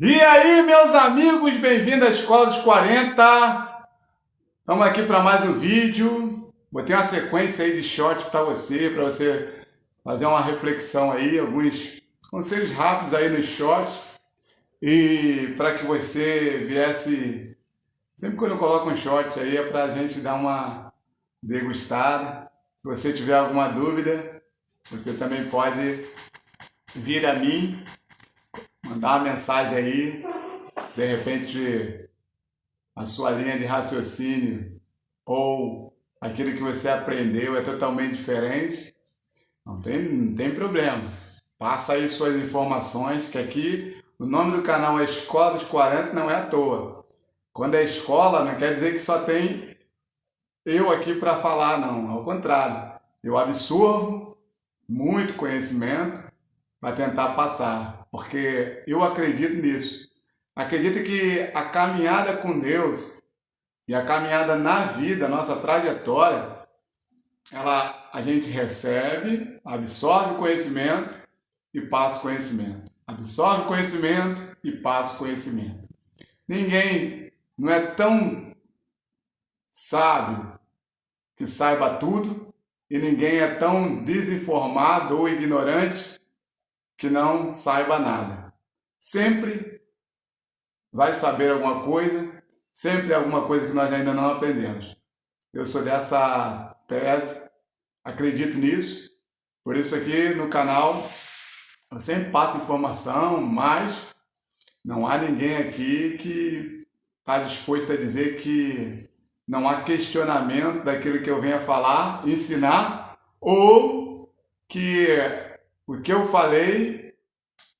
E aí, meus amigos, bem-vindos à Escola dos 40. Estamos aqui para mais um vídeo. Botei uma sequência aí de shorts para você fazer uma reflexão aí, alguns conselhos rápidos aí nos shorts e para que você viesse. Sempre quando eu coloco um short aí é para a gente dar uma degustada. Se você tiver alguma dúvida, você também pode vir a mim, mandar uma mensagem aí. De repente, a sua linha de raciocínio ou aquilo que você aprendeu é totalmente diferente, não tem problema. Passa aí suas informações, que aqui o nome do canal é Escola dos 40, não é à toa. Quando é escola, não quer dizer que só tem eu aqui para falar, não. Ao contrário, eu absorvo muito conhecimento para tentar passar, porque eu acredito nisso. Acredito que a caminhada com Deus e a caminhada na vida, a nossa trajetória, a gente recebe, absorve conhecimento e passa conhecimento. Absorve conhecimento e passa conhecimento. Ninguém não é tão sábio que saiba tudo e ninguém é tão desinformado ou ignorante que não saiba nada. Sempre vai saber alguma coisa, sempre alguma coisa que nós ainda não aprendemos. Eu sou dessa tese, acredito nisso, por isso aqui no canal eu sempre passo informação, mas não há ninguém aqui que está disposto a dizer que não há questionamento daquilo que eu venho a falar, ensinar, ou que o que eu falei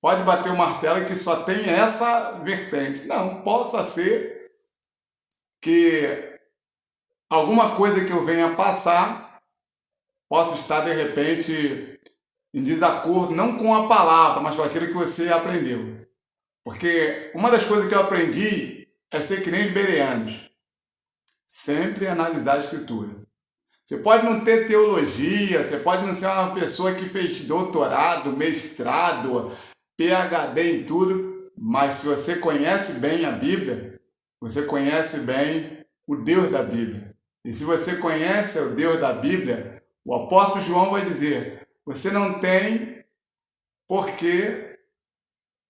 pode bater o martelo que só tem essa vertente. Não, possa ser que alguma coisa que eu venha passar possa estar de repente em desacordo, não com a palavra, mas com aquilo que você aprendeu. Porque uma das coisas que eu aprendi é ser que nem os bereanos. Sempre analisar a escritura. Você pode não ter teologia, você pode não ser uma pessoa que fez doutorado, mestrado, PhD em tudo, mas se você conhece bem a Bíblia, você conhece bem o Deus da Bíblia. E se você conhece o Deus da Bíblia, o apóstolo João vai dizer, você não tem por que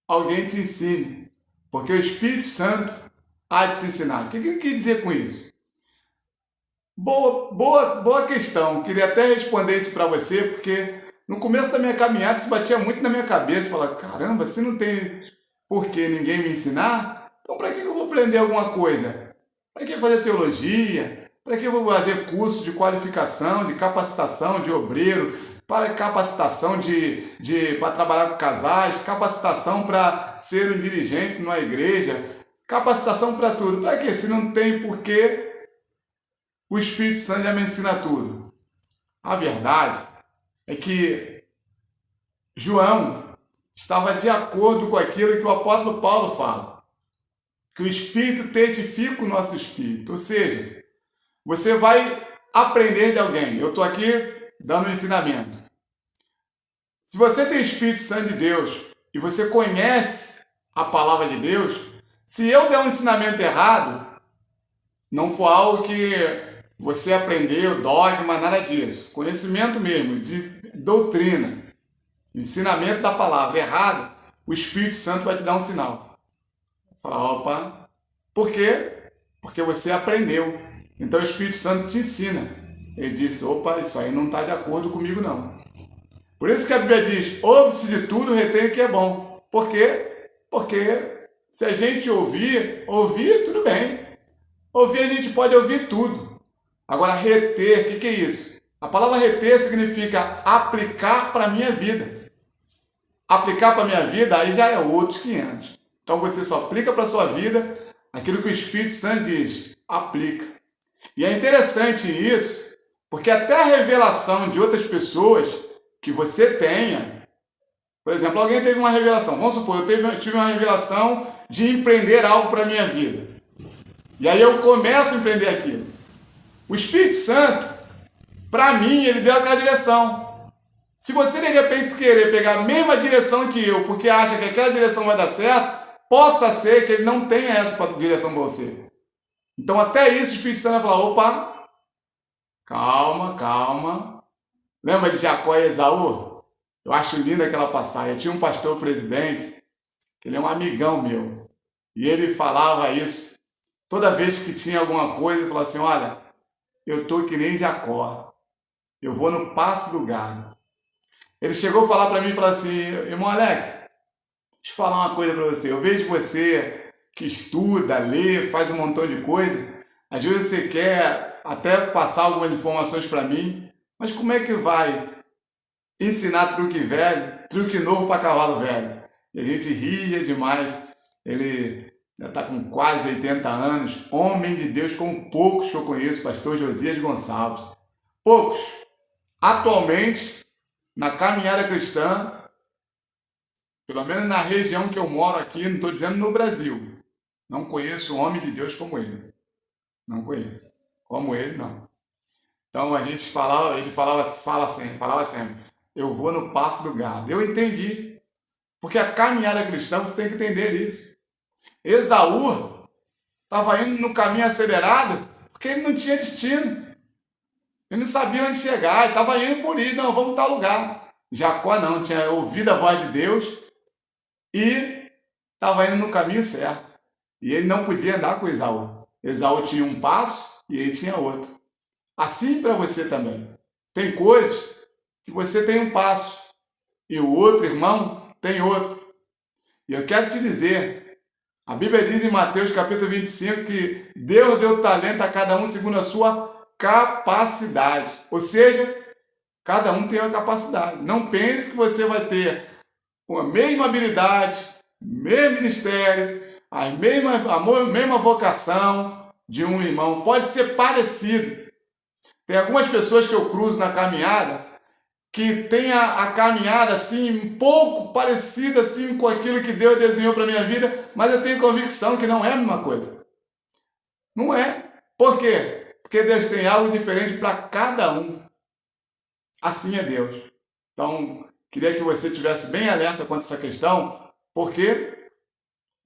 alguém te ensine, porque o Espírito Santo há de te ensinar. O que ele quer dizer com isso? Boa questão. Queria até responder isso para você, porque no começo da minha caminhada isso batia muito na minha cabeça. Falar, caramba, se não tem por que ninguém me ensinar, então para que eu vou aprender alguma coisa? Para que fazer teologia? Para que eu vou fazer curso de qualificação, de capacitação de obreiro, para capacitação para trabalhar com casais, capacitação para ser um dirigente numa igreja, capacitação para tudo. Para quê? Se não tem por que o Espírito Santo já me ensina tudo. A verdade é que João estava de acordo com aquilo que o apóstolo Paulo fala, que o Espírito testifica o nosso espírito, ou seja, você vai aprender de alguém. Eu estou aqui dando um ensinamento. Se você tem o Espírito Santo de Deus e você conhece a palavra de Deus, se eu der um ensinamento errado, não for algo que você aprendeu, dogma, nada disso. Conhecimento mesmo, de doutrina, ensinamento da palavra errado, o Espírito Santo vai te dar um sinal. Falar, opa, por quê? Porque você aprendeu. Então o Espírito Santo te ensina. Ele disse, opa, isso aí não está de acordo comigo não. Por isso que a Bíblia diz, ouve-se de tudo, retém o que é bom. Por quê? Porque se a gente ouvir, tudo bem. Ouvir, a gente pode ouvir tudo. Agora, reter, o que é isso? A palavra reter significa aplicar para a minha vida. Aplicar para a minha vida, aí já é outros 500. Então, você só aplica para a sua vida aquilo que o Espírito Santo diz. Aplica. E é interessante isso, porque até a revelação de outras pessoas que você tenha, por exemplo, alguém teve uma revelação. Vamos supor, eu tive uma revelação de empreender algo para a minha vida. E aí eu começo a empreender aquilo. O Espírito Santo, para mim, ele deu aquela direção. Se você de repente querer pegar a mesma direção que eu, porque acha que aquela direção vai dar certo, possa ser que ele não tenha essa direção para você. Então até isso o Espírito Santo vai falar, opa, calma, calma. Lembra de Jacó e Esaú? Eu acho linda aquela passagem. Eu tinha um pastor presidente, que ele é um amigão meu, e ele falava isso. Toda vez que tinha alguma coisa, ele falava assim, olha, eu tô que nem Jacó, eu vou no pasto do gado. Ele chegou a falar para mim e falou assim, irmão Alex, deixa eu falar uma coisa para você, eu vejo você que estuda, lê, faz um montão de coisa, às vezes você quer até passar algumas informações para mim, mas como é que vai ensinar truque velho, truque novo para cavalo velho? E a gente ria demais. Ele já está com quase 80 anos, homem de Deus como poucos que eu conheço, pastor Josias Gonçalves. Poucos. Atualmente, na caminhada cristã, pelo menos na região que eu moro aqui, não estou dizendo no Brasil, não conheço um homem de Deus como ele. Não conheço. Como ele, não. Então a gente falava, ele falava sempre, eu vou no pasto do gado. Eu entendi. Porque a caminhada cristã você tem que entender isso. Esaú estava indo no caminho acelerado porque ele não tinha destino. Ele não sabia onde chegar, ele estava indo por ir, não, vamos tal lugar. Jacó não, tinha ouvido a voz de Deus e estava indo no caminho certo. E ele não podia andar com Esaú. Esaú tinha um passo e ele tinha outro. Assim para você também. Tem coisas que você tem um passo e o outro irmão tem outro. E eu quero te dizer, a Bíblia diz em Mateus capítulo 25 que Deus deu talento a cada um segundo a sua capacidade. Ou seja, cada um tem uma capacidade. Não pense que você vai ter a mesma habilidade, mesmo ministério, a mesma vocação de um irmão. Pode ser parecido. Tem algumas pessoas que eu cruzo na caminhada que tem a caminhada assim, um pouco parecida assim com aquilo que Deus desenhou para a minha vida, mas eu tenho convicção que não é a mesma coisa. Não é. Por quê? Porque Deus tem algo diferente para cada um. Assim é Deus. Então, queria que você estivesse bem alerta quanto a essa questão. Por quê?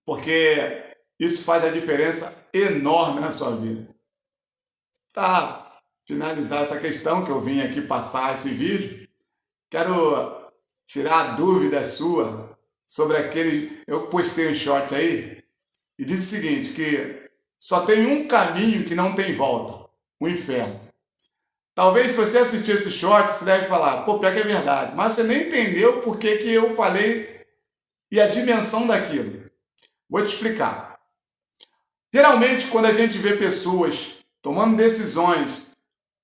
Porque isso faz a diferença enorme na sua vida. Para finalizar essa questão que eu vim aqui passar esse vídeo, quero tirar a dúvida sua sobre aquele... Eu postei um short aí e diz o seguinte, que só tem um caminho que não tem volta, o inferno. Talvez se você assistir esse short, você deve falar, pô, pior que é verdade, mas você nem entendeu por que eu falei e a dimensão daquilo. Vou te explicar. Geralmente, quando a gente vê pessoas tomando decisões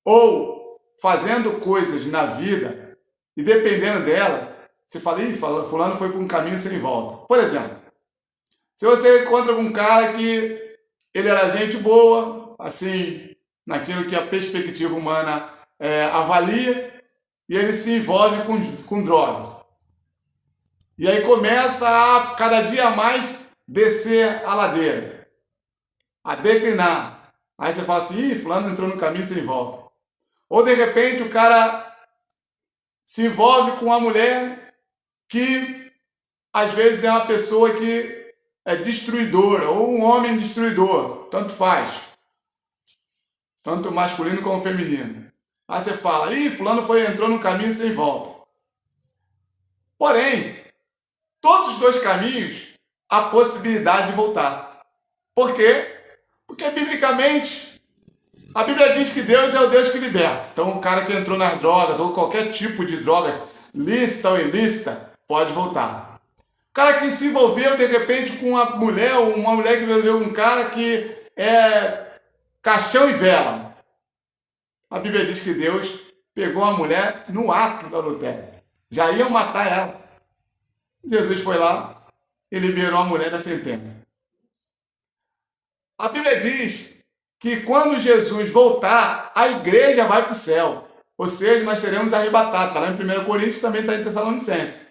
ou fazendo coisas na vida, e dependendo dela, você fala, ih, fulano foi por um caminho sem volta. Por exemplo, se você encontra com um cara que ele era gente boa, assim, naquilo que a perspectiva humana avalia, e ele se envolve com droga. E aí começa a, cada dia mais, descer a ladeira, a declinar. Aí você fala assim, ih, fulano entrou no caminho sem volta. Ou de repente o cara se envolve com uma mulher que às vezes é uma pessoa que é destruidora, ou um homem destruidor, tanto faz. Tanto masculino como feminino. Aí você fala, ih, fulano entrou no caminho sem volta. Porém, todos os dois caminhos há possibilidade de voltar. Por quê? Porque biblicamente a Bíblia diz que Deus é o Deus que liberta. Então o cara que entrou nas drogas, ou qualquer tipo de drogas, lícita ou ilícita, pode voltar. O cara que se envolveu de repente com uma mulher, ou uma mulher que envolveu com um cara que é caixão e vela. A Bíblia diz que Deus pegou a mulher no ato da adultério. Já iam matar ela. Jesus foi lá e liberou a mulher da sentença. A Bíblia diz que quando Jesus voltar, a igreja vai para o céu. Ou seja, nós seremos arrebatados. Está lá em 1 Coríntios, também está em Tessalonicenses.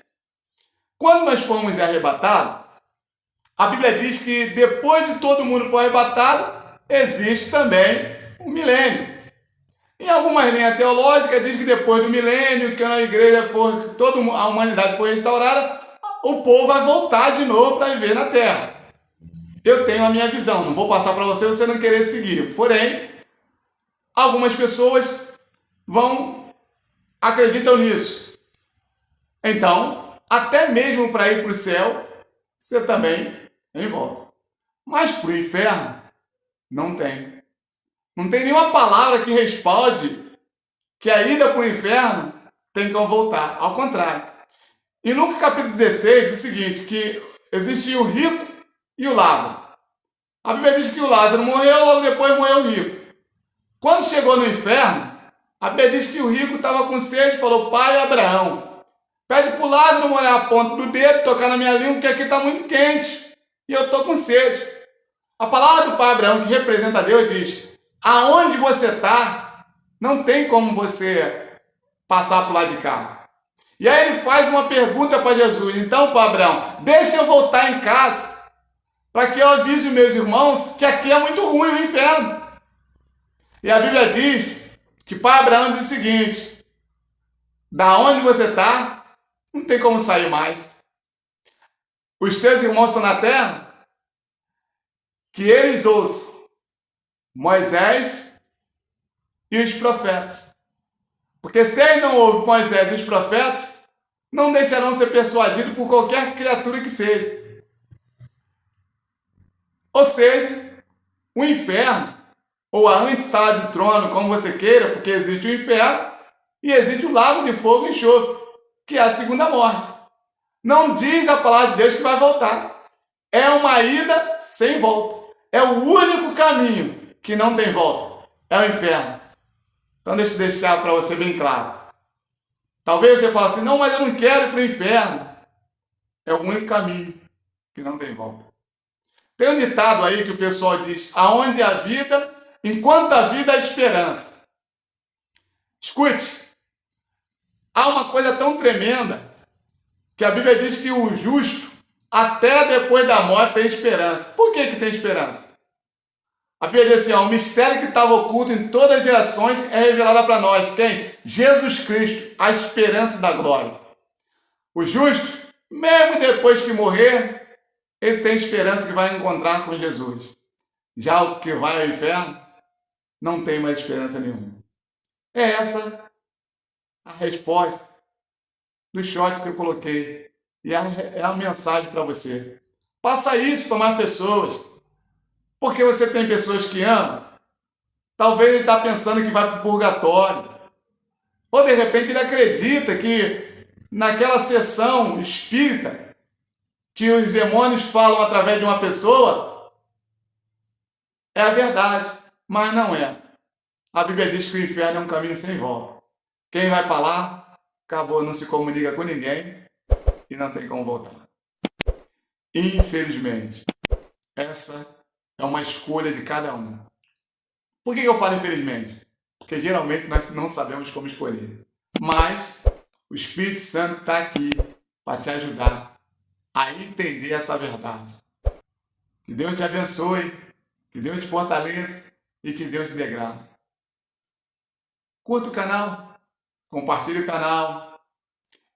Quando nós formos arrebatados, a Bíblia diz que depois de todo mundo for arrebatado, existe também o milênio. Em algumas linhas teológicas, diz que depois do milênio, que a igreja toda a humanidade for restaurada, o povo vai voltar de novo para viver na terra. eu tenho a minha visão. Não vou passar para você não querer seguir. Porém, algumas pessoas acreditam nisso. Então, até mesmo para ir para o céu, você também envolve. Mas para o inferno, não tem. Não tem nenhuma palavra que respalde que a ida para o inferno tem como voltar. Ao contrário. Em Lucas capítulo 16 diz o seguinte, que existia o rico e o Lázaro. A Bíblia diz que o Lázaro morreu, logo depois morreu o rico. Quando chegou no inferno, a Bíblia diz que o rico estava com sede e falou, pai Abraão, pede para o Lázaro molhar a ponta do dedo, tocar na minha língua, porque aqui está muito quente e eu estou com sede. A palavra do pai Abraão, que representa Deus, diz, aonde você está, não tem como você passar para o lado de cá. E aí ele faz uma pergunta para Jesus, então, pai Abraão, deixa eu voltar em casa, para que eu avise os meus irmãos que aqui é muito ruim o inferno. E a Bíblia diz que pai Abraão diz o seguinte, da onde você está, não tem como sair mais. Os teus irmãos estão na terra, que eles ouçam Moisés e os profetas. Porque se eles não ouvem Moisés e os profetas, não deixarão ser persuadidos por qualquer criatura que seja. Ou seja, o inferno, ou a antessala de trono, como você queira, porque existe o inferno e existe o lago de fogo e enxofre, que é a segunda morte. Não diz a palavra de Deus que vai voltar. É uma ida sem volta. É o único caminho que não tem volta. É o inferno. Então deixa eu deixar para você bem claro. Talvez você fale assim, não, mas eu não quero ir para o inferno. É o único caminho que não tem volta. Tem um ditado aí que o pessoal diz, aonde há vida, enquanto há vida há esperança. Escute, há uma coisa tão tremenda que a Bíblia diz que o justo, até depois da morte, tem esperança. Por que tem esperança? A Bíblia diz assim, o mistério que estava oculto em todas as gerações é revelado para nós. Quem? Jesus Cristo, a esperança da glória. O justo, mesmo depois que morrer, ele tem esperança que vai encontrar com Jesus. Já o que vai ao inferno, não tem mais esperança nenhuma. É essa a resposta do short que eu coloquei. E é a mensagem para você. Faça isso para mais pessoas. Porque você tem pessoas que amam. Talvez ele está pensando que vai para o purgatório. Ou de repente ele acredita que naquela sessão espírita que os demônios falam através de uma pessoa é a verdade, mas não é. A Bíblia diz que o inferno é um caminho sem volta. Quem vai para lá, acabou, não se comunica com ninguém e não tem como voltar. Infelizmente, essa é uma escolha de cada um. Por que eu falo infelizmente? Porque geralmente nós não sabemos como escolher. Mas o Espírito Santo está aqui para te ajudar a entender essa verdade. Que Deus te abençoe, que Deus te fortaleça e que Deus te dê graça. Curta o canal, compartilhe o canal.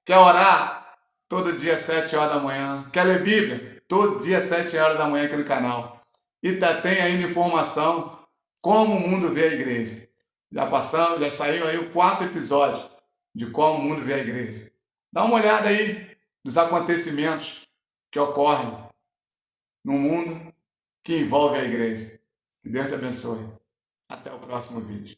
Quer orar? Todo dia às 7 horas da manhã. Quer ler Bíblia? Todo dia às 7 horas da manhã aqui no canal. E tem ainda informação como o mundo vê a igreja. Já saiu aí o 4º episódio de como o mundo vê a igreja. Dá uma olhada aí nos acontecimentos que ocorrem no mundo que envolve a igreja. Que Deus te abençoe. Até o próximo vídeo.